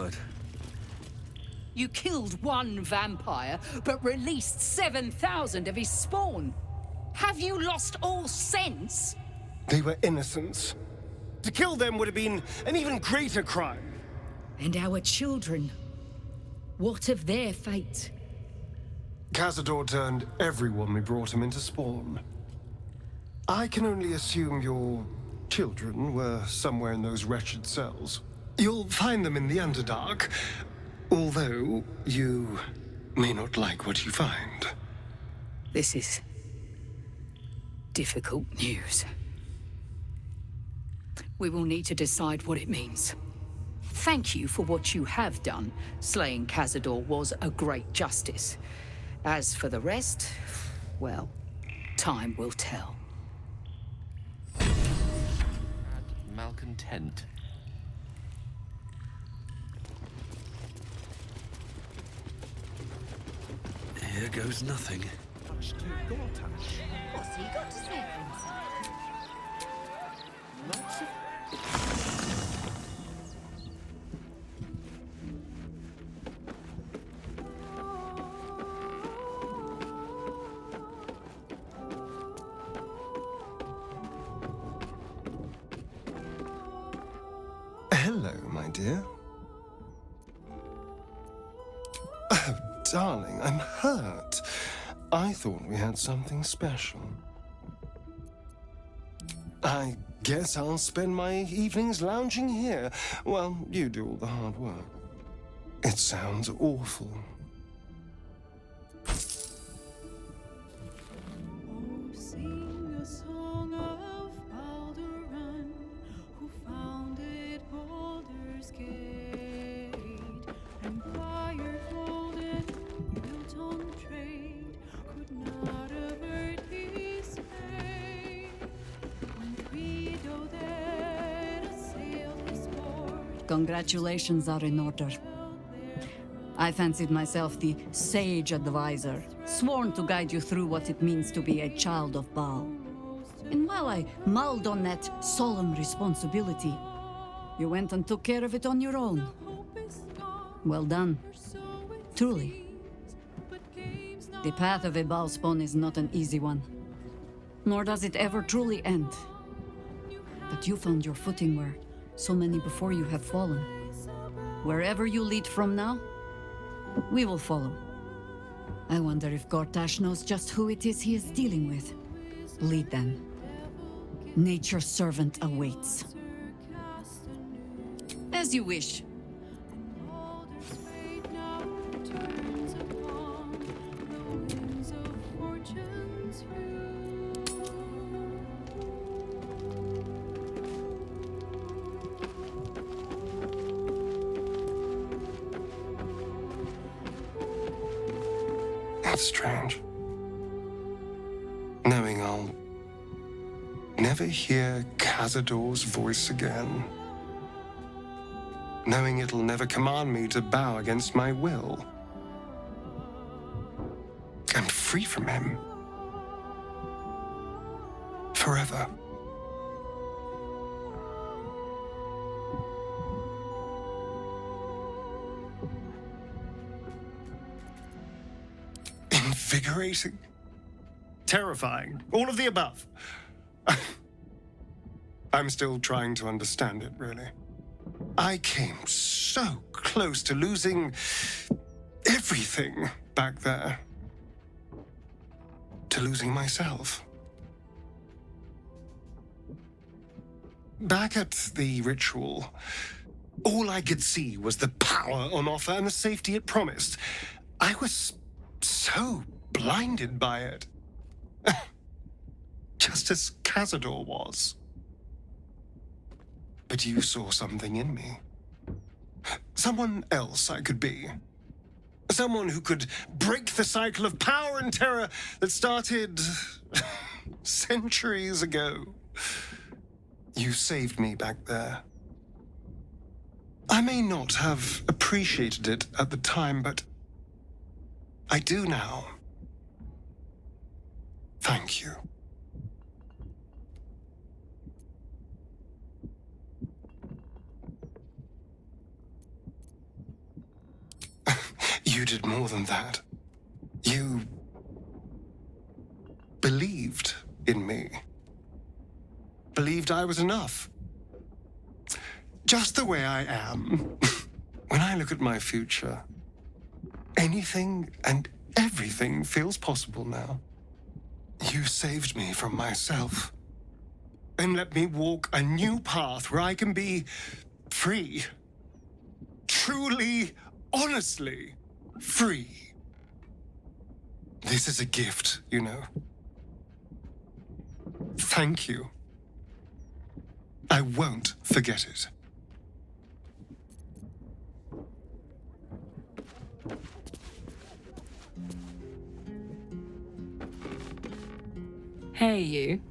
word. You killed one vampire, but released 7,000 of his spawn. Have you lost all sense? They were innocents. To kill them would have been an even greater crime. And our children? What of their fate? Cazador turned everyone we brought him into spawn. I can only assume your children were somewhere in those wretched cells. You'll find them in the Underdark, although you may not like what you find. This is difficult news. We will need to decide what it means. Thank you for what you have done. Slaying Cazador was a great justice. As for the rest, well, time will tell. Malcontent. Here goes nothing. What's he got to say for himself? Hello, my dear. Oh, darling, I'm hurt. I thought we had something special. I guess I'll spend my evenings lounging here while you do all the hard work. It sounds awful. Sing a song of Baldur, who founded Baldur's Gate, Empire golden, built on trade, could not avert his fate. When Guido there assailed his port, Congratulations are in order. I fancied myself the sage advisor, sworn to guide you through what it means to be a child of Baal. And while I mulled on that solemn responsibility, you went and took care of it on your own. Well done. Truly. The path of a Baal spawn is not an easy one, nor does it ever truly end. But you found your footing where so many before you have fallen. Wherever you lead from now, we will follow. I wonder if Gortash knows just who it is he is dealing with. Lead then. Nature's servant awaits. As you wish. Baldur's fate now turns upon the winds of fortune's view. That's strange. Knowing I'll never hear Cazador's voice again. Knowing it'll never command me to bow against my will. I'm free from him. Forever. Invigorating. Terrifying. All of the above. I'm still trying to understand it, really. I came so close to losing everything back there. To losing myself. Back at the ritual, all I could see was the power on offer and the safety it promised. I was so blinded by it. Just as Cazador was. But you saw something in me. Someone else I could be. Someone who could break the cycle of power and terror that started centuries ago. You saved me back there. I may not have appreciated it at the time, but I do now. Thank you. You did more than that. You believed in me. Believed I was enough. Just the way I am. When I look at my future, anything and everything feels possible now. You saved me from myself and let me walk a new path where I can be free. Truly, honestly free. This is a gift, you know. Thank you. I won't forget it. Hey, you.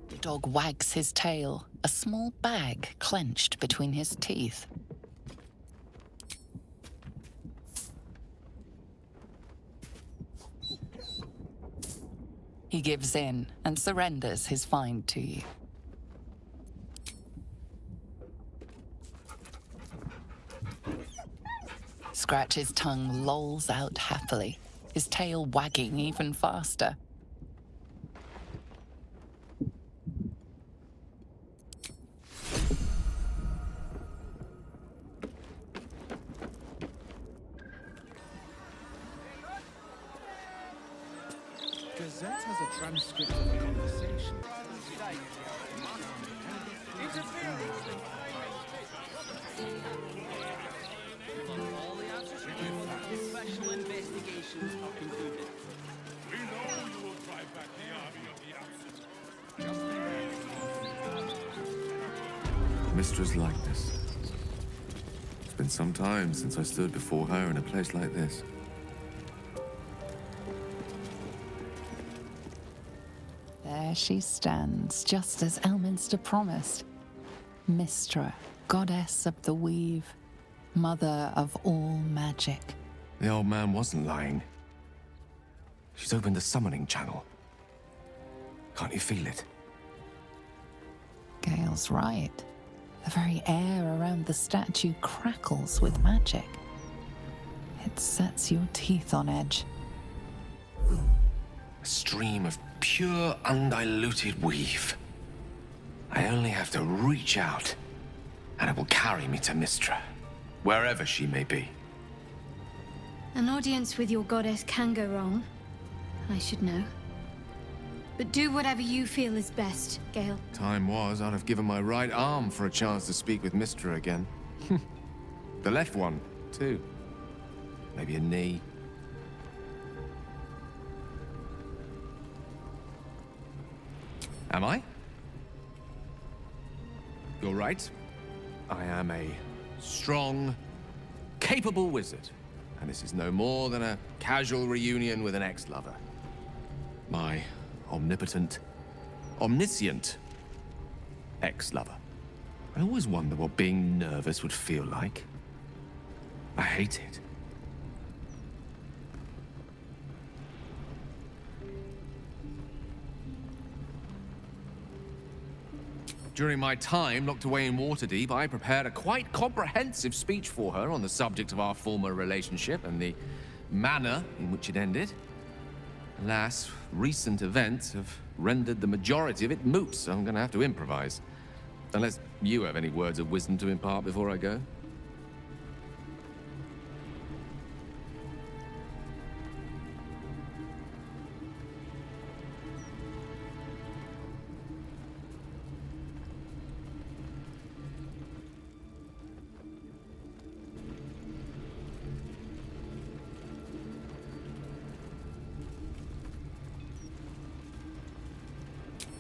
The dog wags his tail, a small bag clenched between his teeth. He gives in and surrenders his find to you. Scratch's tongue lolls out happily, his tail wagging even faster. Gazette has a transcript of the conversation. All the answers special investigations are concluded. We know you will drive back the army of the absent. Mystra's likeness. It's been some time since I stood before her in a place like this. There she stands, just as Elminster promised. Mystra, goddess of the weave, mother of all magic. The old man wasn't lying. She's opened the summoning channel. Can't you feel it? Gale's right. The very air around the statue crackles with magic. It sets your teeth on edge. A stream of pure, undiluted weave. I only have to reach out, and it will carry me to Mystra, wherever she may be. An audience with your goddess can go wrong. I should know. But do whatever you feel is best, Gale. Time was, I'd have given my right arm for a chance to speak with Mystra again. The left one, too. Maybe a knee. Am I? You're right. I am a strong, capable wizard. And this is no more than a casual reunion with an ex-lover. My omnipotent, omniscient ex-lover. I always wonder what being nervous would feel like. I hate it. During my time locked away in Waterdeep, I prepared a quite comprehensive speech for her on the subject of our former relationship and the manner in which it ended. Alas, recent events have rendered the majority of it moot, so I'm gonna have to improvise. Unless you have any words of wisdom to impart before I go.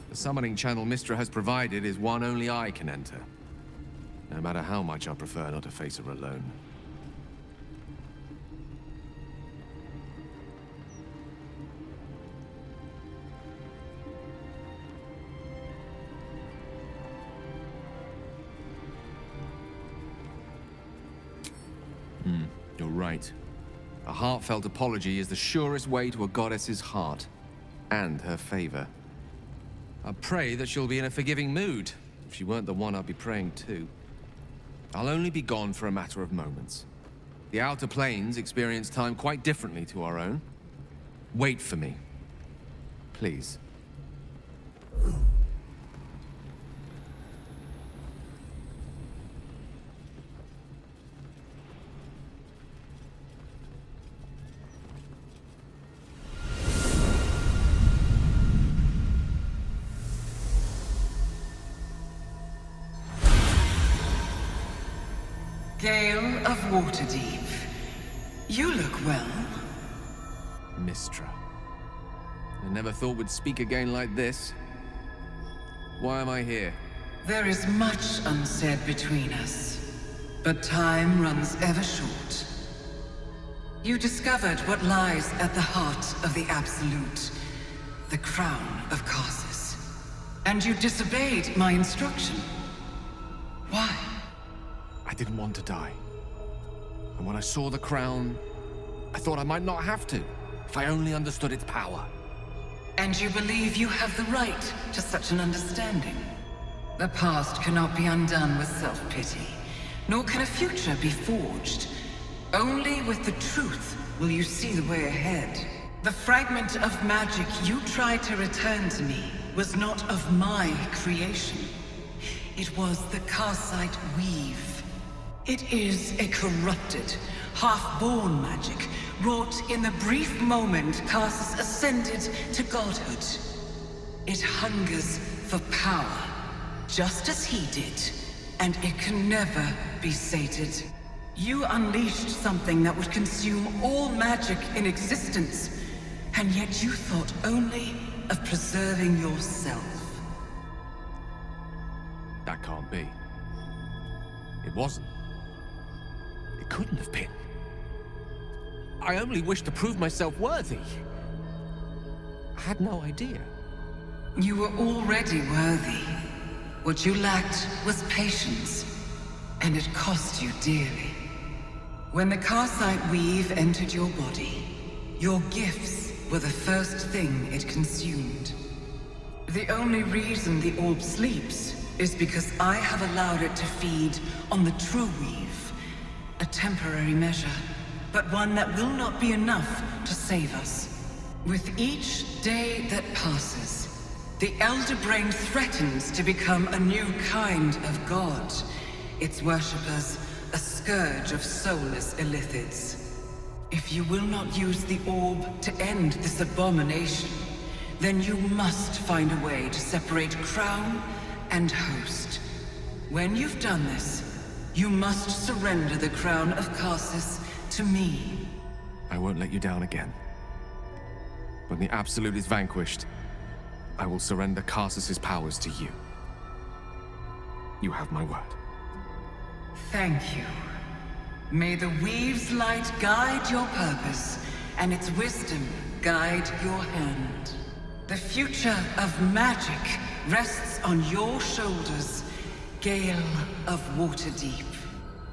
The summoning channel Mystra has provided is one only I can enter. No matter how much I prefer not to face her alone. You're right. A heartfelt apology is the surest way to a goddess's heart, and her favor. I pray that she'll be in a forgiving mood. If she weren't the one I'd be praying to. I'll only be gone for a matter of moments. The Outer Planes experience time quite differently to our own. Wait for me. Please. Gale of Waterdeep. You look well. Mystra. I never thought we'd speak again like this. Why am I here? There is much unsaid between us, but time runs ever short. You discovered what lies at the heart of the Absolute, the Crown of Karsus. And you disobeyed my instruction. Why? I didn't want to die. And when I saw the crown, I thought I might not have to, if I only understood its power. And you believe you have the right to such an understanding? The past cannot be undone with self-pity, nor can a future be forged. Only with the truth will you see the way ahead. The fragment of magic you tried to return to me was not of my creation. It was the Karsite weave. It is a corrupted, half-born magic, wrought in the brief moment Karsus ascended to godhood. It hungers for power, just as he did, and it can never be sated. You unleashed something that would consume all magic in existence, and yet you thought only of preserving yourself. That can't be. It wasn't. It couldn't have been. I only wished to prove myself worthy. I had no idea. You were already worthy. What you lacked was patience, and it cost you dearly. When the Karsite weave entered your body, your gifts were the first thing it consumed. The only reason the orb sleeps is because I have allowed it to feed on the true weave. A temporary measure, but one that will not be enough to save us. With each day that passes, the Elder Brain threatens to become a new kind of god. Its worshippers, a scourge of soulless illithids. If you will not use the orb to end this abomination, then you must find a way to separate crown and host. When you've done this, you must surrender the crown of Karsus to me. I won't let you down again. When the Absolute is vanquished, I will surrender Karsus's powers to you. You have my word. Thank you. May the Weave's light guide your purpose, and its wisdom guide your hand. The future of magic rests on your shoulders, Gale of Waterdeep.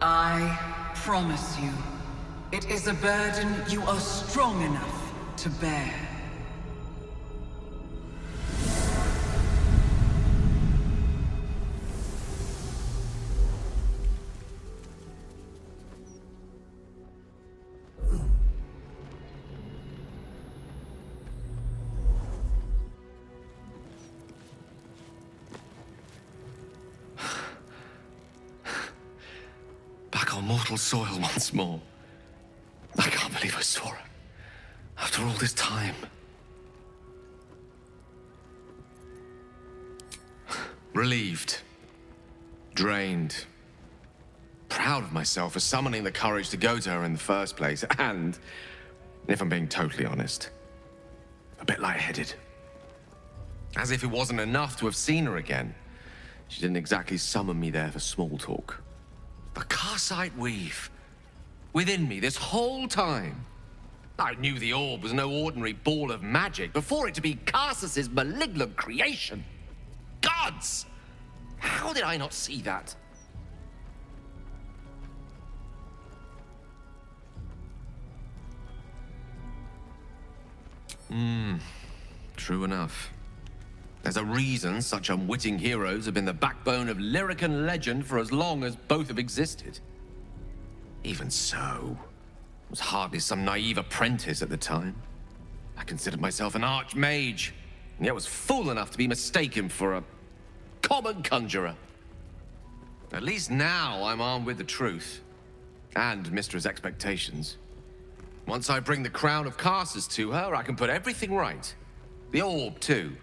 I promise you, it is a burden you are strong enough to bear. mortal soil once more. I can't believe I saw her. After all this time. Relieved. Drained. Proud of myself for summoning the courage to go to her in the first place. And, if I'm being totally honest, a bit lightheaded. As if it wasn't enough to have seen her again. She didn't exactly summon me there for small talk. The Karsite weave. Within me this whole time. I knew the orb was no ordinary ball of magic before it to be Karsus's malignant creation. Gods! How did I not see that? True enough. There's a reason such unwitting heroes have been the backbone of lyric and legend for as long as both have existed. Even so, I was hardly some naive apprentice at the time. I considered myself an archmage, and yet was fool enough to be mistaken for a common conjurer. At least now I'm armed with the truth, and Mystra's expectations. Once I bring the crown of Karsus to her, I can put everything right. The orb, too.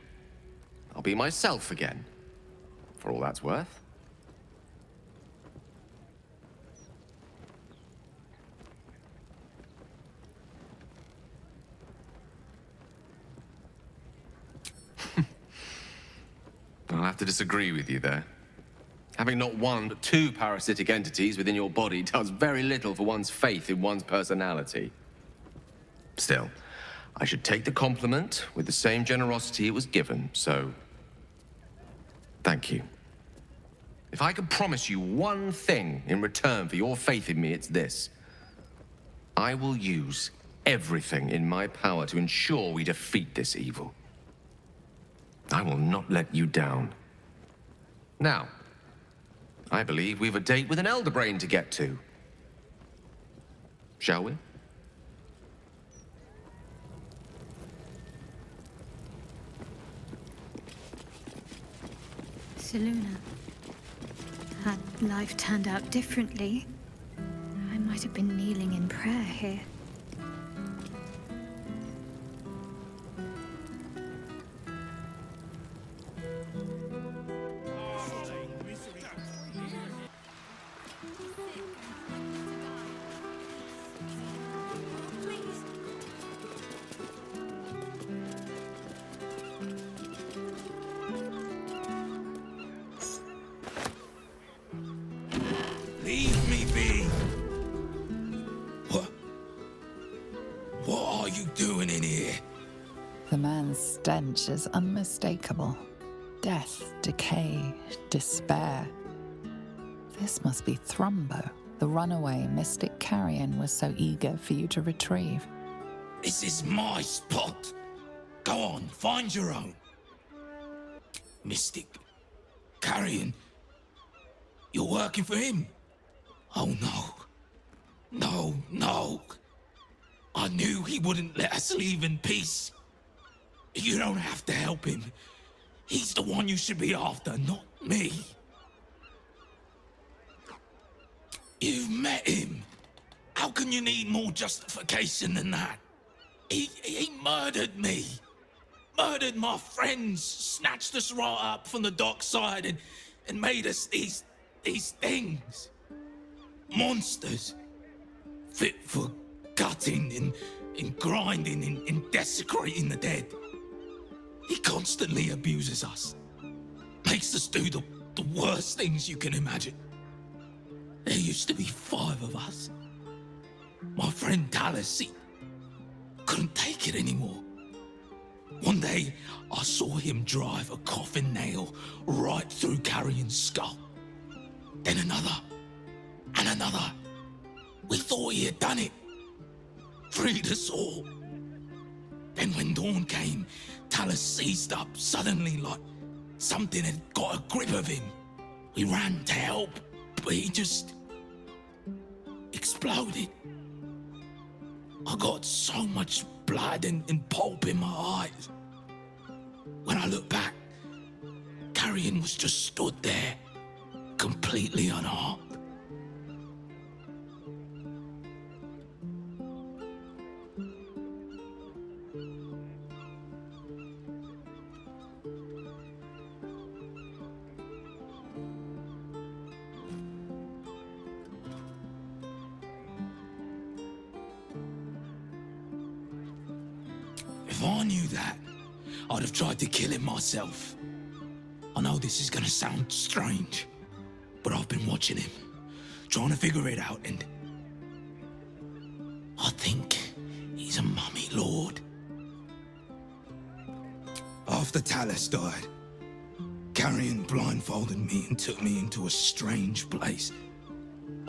I'll be myself again, for all that's worth. I'll have to disagree with you there. Having not one but two parasitic entities within your body does very little for one's faith in one's personality. Still, I should take the compliment with the same generosity it was given, so thank you. If I could promise you one thing in return for your faith in me, it's this. I will use everything in my power to ensure we defeat this evil. I will not let you down. Now, I believe we've a date with an elder brain to get to. Shall we? Seluna, had life turned out differently, I might have been kneeling in prayer here. Leave me be! What are you doing in here? The man's stench is unmistakable. Death, decay, despair. This must be Thrumbo, the runaway mystic carrion was so eager for you to retrieve. This is my spot. Go on, find your own. Mystic Carrion. You're working for him? Oh no. No. I knew he wouldn't let us leave in peace. You don't have to help him. He's the one you should be after, not me. You've met him. How can you need more justification than that? He murdered me. Murdered my friends, snatched us right up from the dockside and made us these things. Monsters. Fit for gutting and grinding and desecrating the dead. He constantly abuses us. Makes us do the worst things you can imagine. There used to be 5 of us. My friend Talus, he couldn't take it anymore. One day, I saw him drive a coffin nail right through Carrion's skull. Then another, and another. We thought he had done it. Freed us all. Then when dawn came, Talus seized up suddenly like something had got a grip of him. We ran to help, but he just exploded. I got so much blood and pulp in my eyes. When I looked back, Carrion was just stood there, completely unharmed. If I knew that, I'd have tried to kill him myself. I know this is gonna sound strange, but I've been watching him, trying to figure it out, and I think he's a mummy lord. After Talus died, Carrion blindfolded me and took me into a strange place.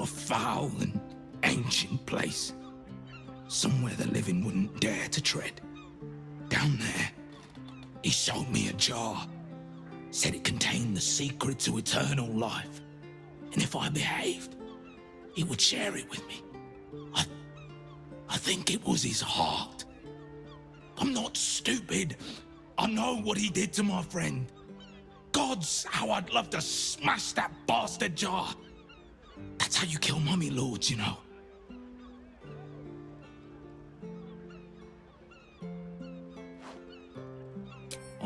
A foul and ancient place. Somewhere the living wouldn't dare to tread. Down there, he showed me a jar. Said it contained the secret to eternal life. And if I behaved, he would share it with me. I think it was his heart. I'm not stupid. I know what he did to my friend. Gods, how I'd love to smash that bastard jar. That's how you kill mummy lords, you know.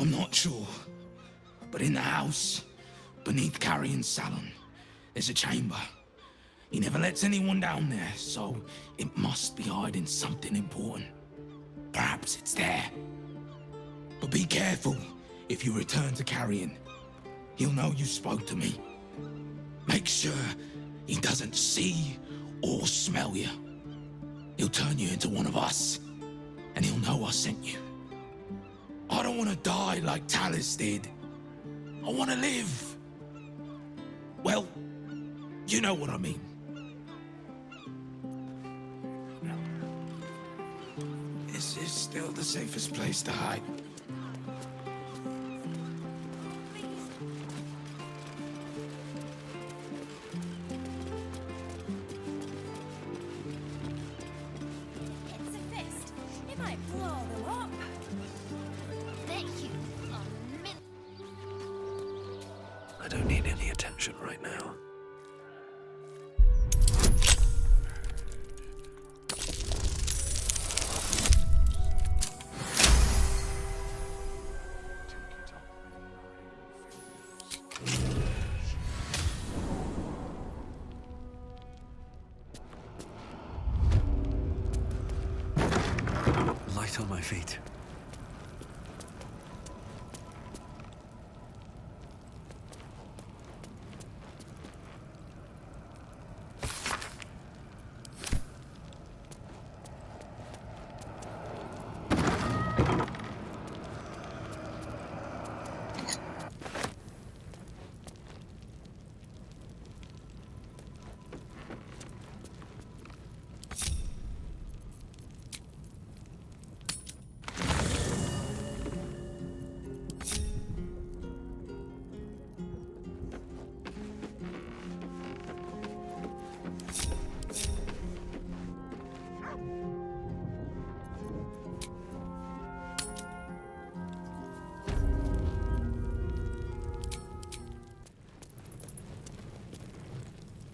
I'm not sure, but in the house, beneath Carrion's salon, there's a chamber. He never lets anyone down there, so it must be hiding something important. Perhaps it's there. But be careful if you return to Carrion. He'll know you spoke to me. Make sure he doesn't see or smell you. He'll turn you into one of us, and he'll know I sent you. I don't want to die like Talus did. I want to live. Well, you know what I mean. This is still the safest place to hide. It's a fist. It might blow them up. Bet you I don't need any attention right now. Light on my feet.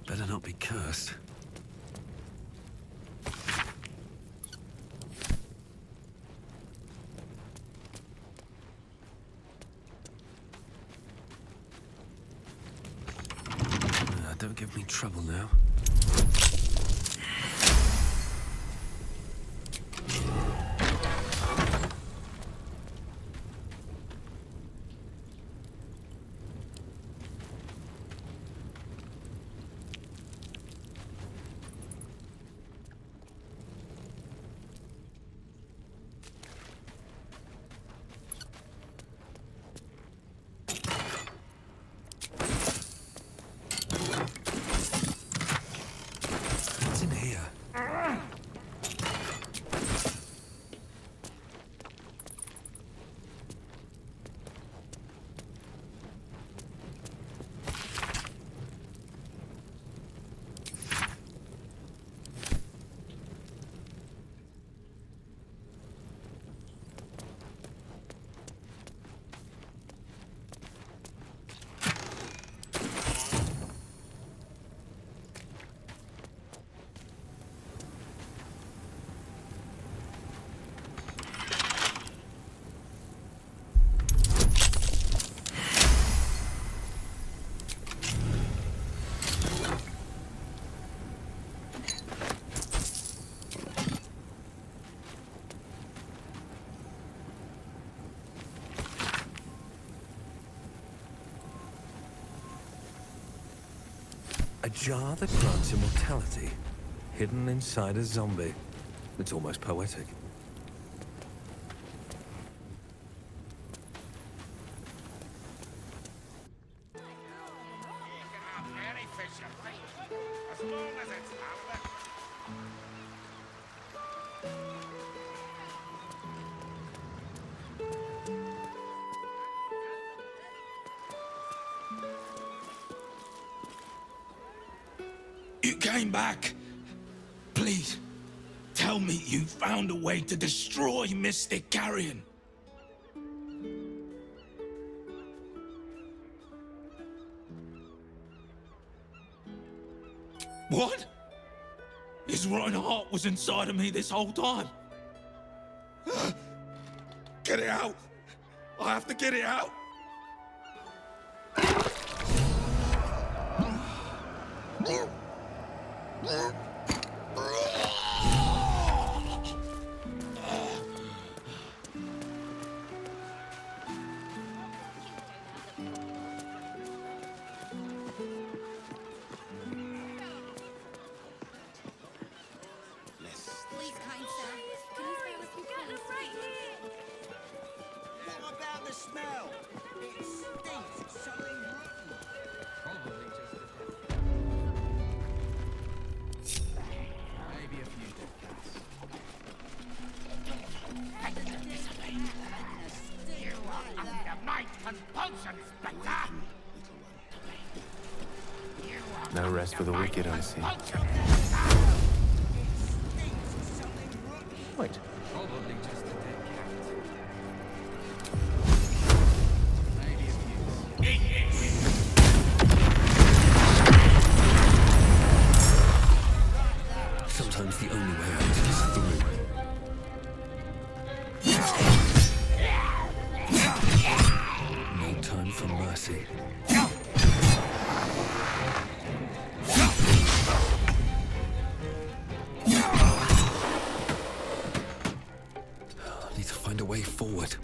Better not be cursed. Don't give me trouble now. A jar that grants immortality, hidden inside a zombie. It's almost poetic. You came back. Please, tell me you found a way to destroy Mystic Carrion. What? His rotten heart was inside of me this whole time. Get it out. I have to get it out. Please, kind sir, can you spare a few coins? Right here. What about the smell? It stinks of something rotten. Probably just maybe a few dead cats. You are under my compulsion, Spectre! No rest for the wicked, I see. Wait. Probably just a dead cat. Maybe a few. Sometimes the only way out is through. No time for mercy. I need to find a way forward.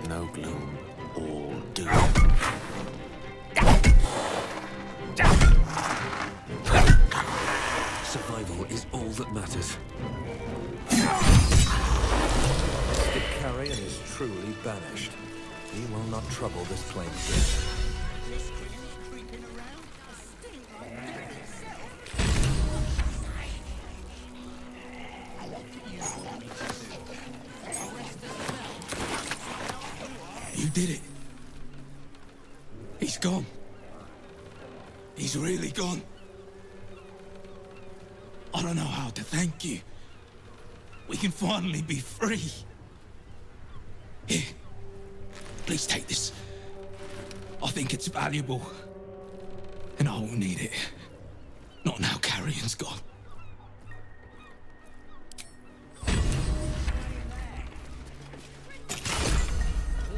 No gloom, all doom. Survival is all that matters. The carrion is truly banished. He will not trouble this plane again. You did it. He's gone. He's really gone. I don't know how to thank you. We can finally be free. Here, please take this. I think it's valuable. And I will need it. Not now Carrion's gone.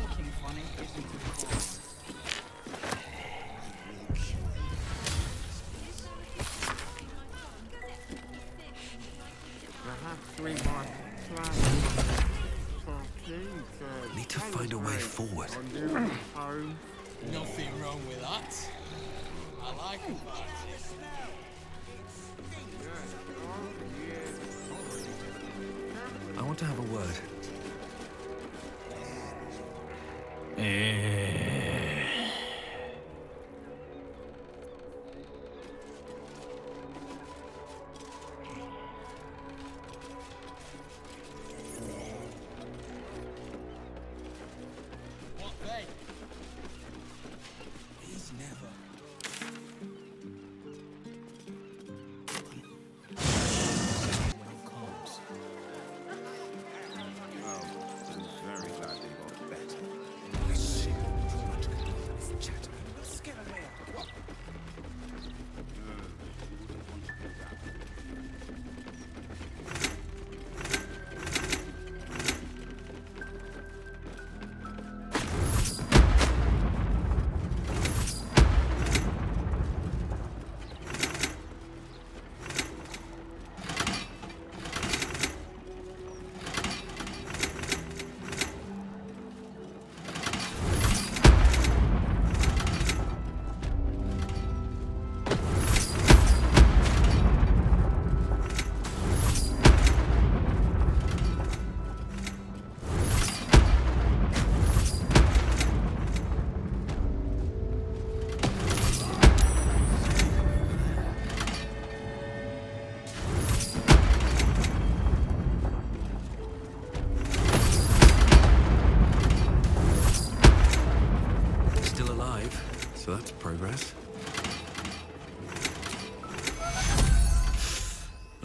Walking funny isn't a cause. Perhaps we might plan Need to find a way forward. Nothing wrong with that. I like a party. I want to have a word.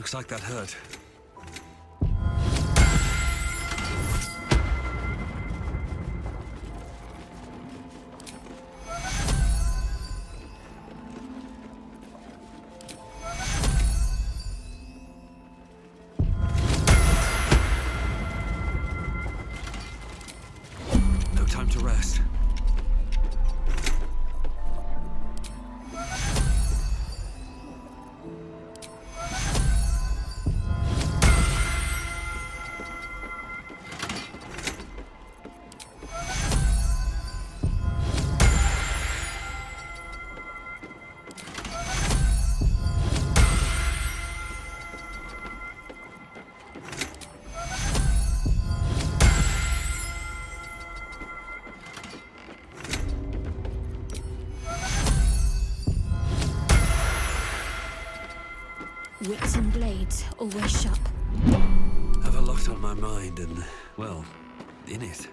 Looks like that hurt. No time to rest. Wits and blades, always sharp. Have a lot on my mind and, well, in it.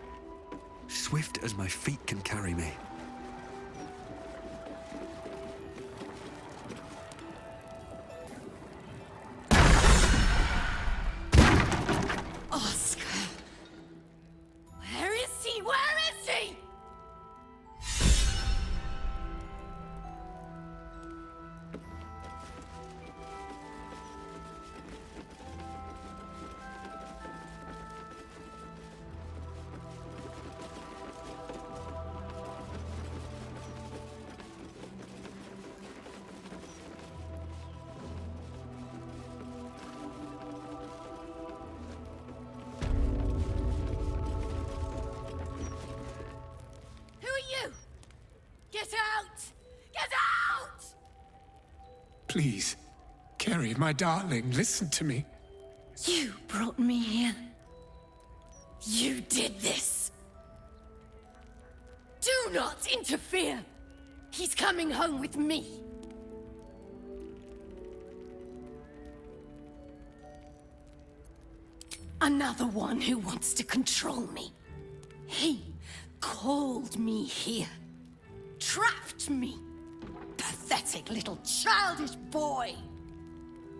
Swift as my feet can carry me. Oscar! Where is he? Where is he? Get out! Get out! Please, Carrie, my darling, listen to me. You brought me here. You did this. Do not interfere. He's coming home with me. Another one who wants to control me. He called me here. Trapped me. Pathetic little childish boy.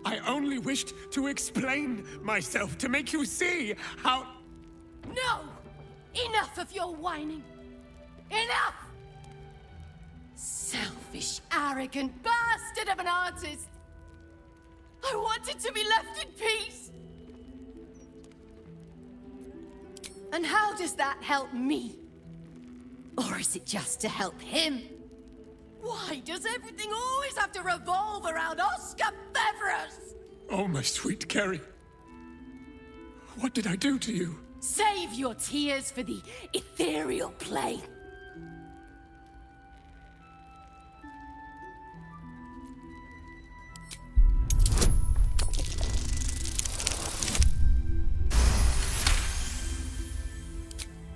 I only wished to explain myself, to make you see how... No! Enough of your whining. Enough! Selfish, arrogant bastard of an artist. I wanted to be left in peace. And how does that help me? Or is it just to help him? Why does everything always have to revolve around Oscar Beverus? Oh, my sweet Carrie. What did I do to you? Save your tears for the ethereal plane.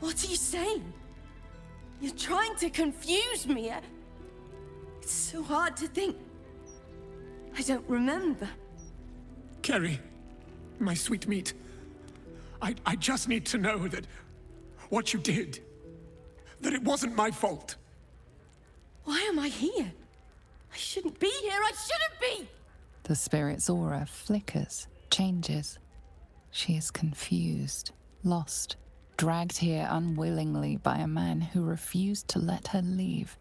What are you saying? You're trying to confuse me. It's so hard to think. I don't remember. Carrie, my sweet meat. I just need to know that what you did, that it wasn't my fault. Why am I here? I shouldn't be here. I shouldn't be! The spirit's aura flickers, changes. She is confused, lost, dragged here unwillingly by a man who refused to let her leave.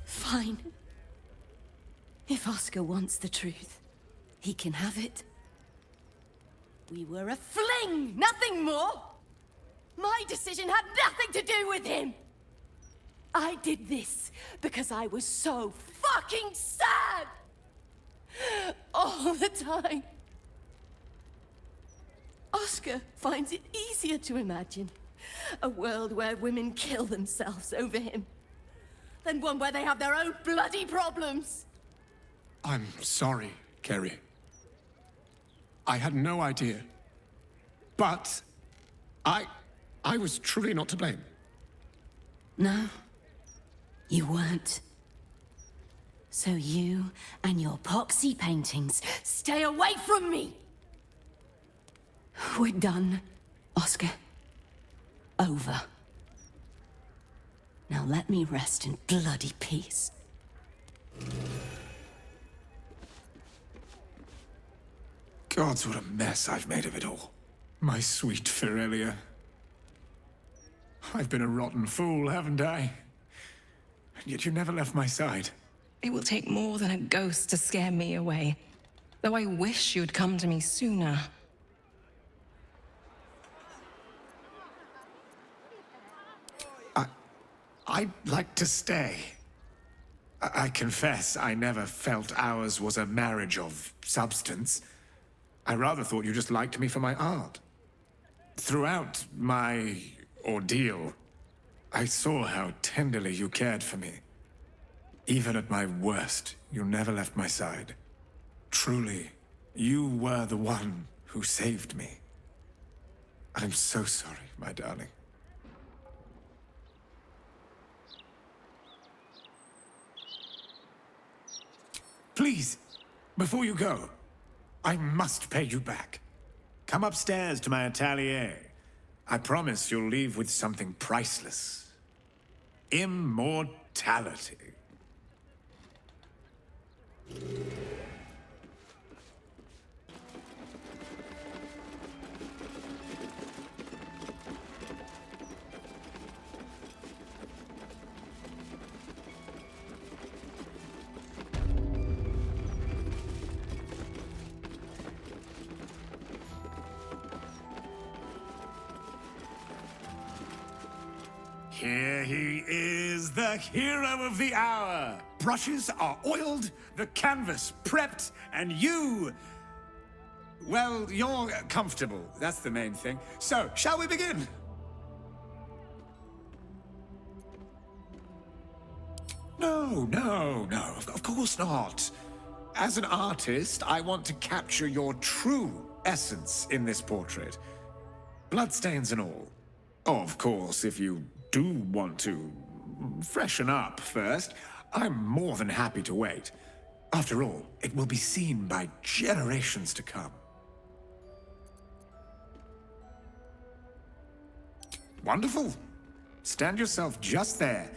Fine. If Oscar wants the truth, he can have it. We were a fling, nothing more. My decision had nothing to do with him. I did this because I was so fucking sad. All the time. Oscar finds it easier to imagine a world where women kill themselves over him than one where they have their own bloody problems. I'm sorry, Carrie. I had no idea. But I I was truly not to blame. No, you weren't. So you and your poxy paintings, stay away from me! We're done, Oscar. Over. Now let me rest in bloody peace. Gods, what a mess I've made of it all. My sweet Firelia. I've been a rotten fool, haven't I? And yet you never left my side. It will take more than a ghost to scare me away. Though I wish you'd come to me sooner. I'd like to stay. I confess I never felt ours was a marriage of substance. I rather thought you just liked me for my art. Throughout my ordeal, I saw how tenderly you cared for me. Even at my worst, you never left my side. Truly, you were the one who saved me. I'm so sorry, my darling. Please, before you go, I must pay you back. Come upstairs to my atelier. I promise you'll leave with something priceless. Immortality. Here he is, the hero of the hour. Brushes are oiled, the canvas prepped, and you... well, you're comfortable. That's the main thing. So, shall we begin? No, of course not. As an artist, I want to capture your true essence in this portrait. Bloodstains and all. Of course, if you do want to freshen up first, I'm more than happy to wait. After all, it will be seen by generations to come. Wonderful. Stand yourself just there,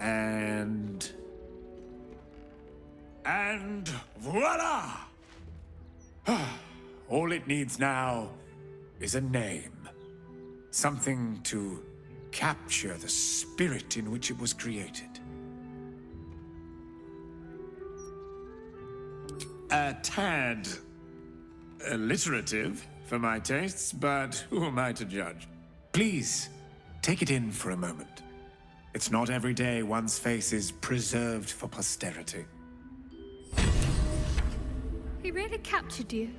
and voila! All it needs now is a name. Something to capture the spirit in which it was created. A tad alliterative for my tastes, but who am I to judge? Please, take it in for a moment. It's not every day one's face is preserved for posterity. He really captured you.